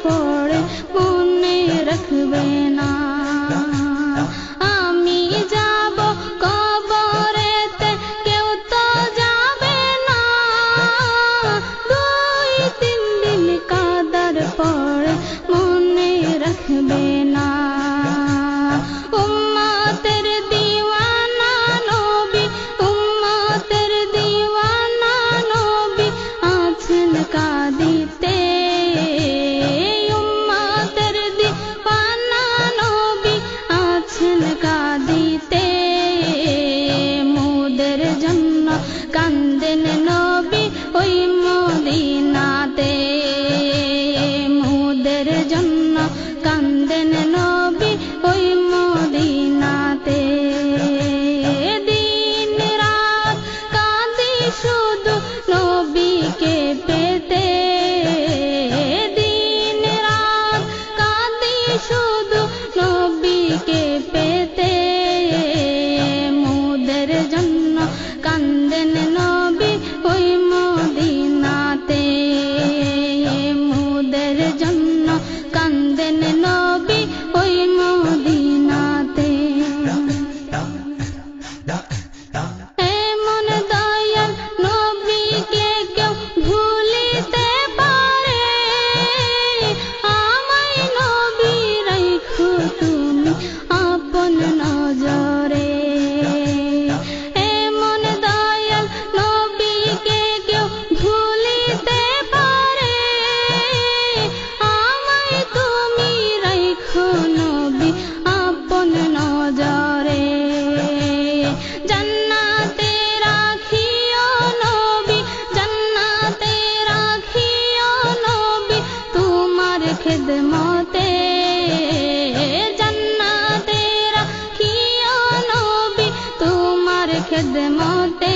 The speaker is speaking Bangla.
পড়ে মনে রাখবে না। আমি যাব কবরেতে কেউ তো যাবে না, 2-3 দিন কাদার পড়ে মনে রাখবে না। উম্মতের দিওয়ানা নবী, উম্মতের দিওয়ানা নবী আছেন কাঁদিতে। উম্মতের দিওয়ানা নবী আছেন কাঁদিতে। মোদের জন্য কান্দেন নবী ওই মদিনাতে। মোদের জন্য কান্দেন নবী ওই মদিনাতে। দিন রাত কাঁদি শুধু নবীকে পেতে। দিন রাত কাঁদি শুধু নবীকে পেতে। মোদের জন্য কান্দেন নবী ওই মদিনাতে। মোদের জন্য কান্দেন নবী ওই মদিনাতে। এমন দয়াল নবীকে কেউ ভুলিতে পারে? আমায় নবী রাইখো তুমি আপন নজরে। এমন দয়াল নবীকে কেউ ভুলিতে পারে? আমায় তুমি রাইখো নবী আপন নজরে। জান্নাতে রাখিও নবী, জান্নাতে রাখিও নবী তোমার খেদমতে। জান্নাতে রাখিও নবী তোমার খেদমতে।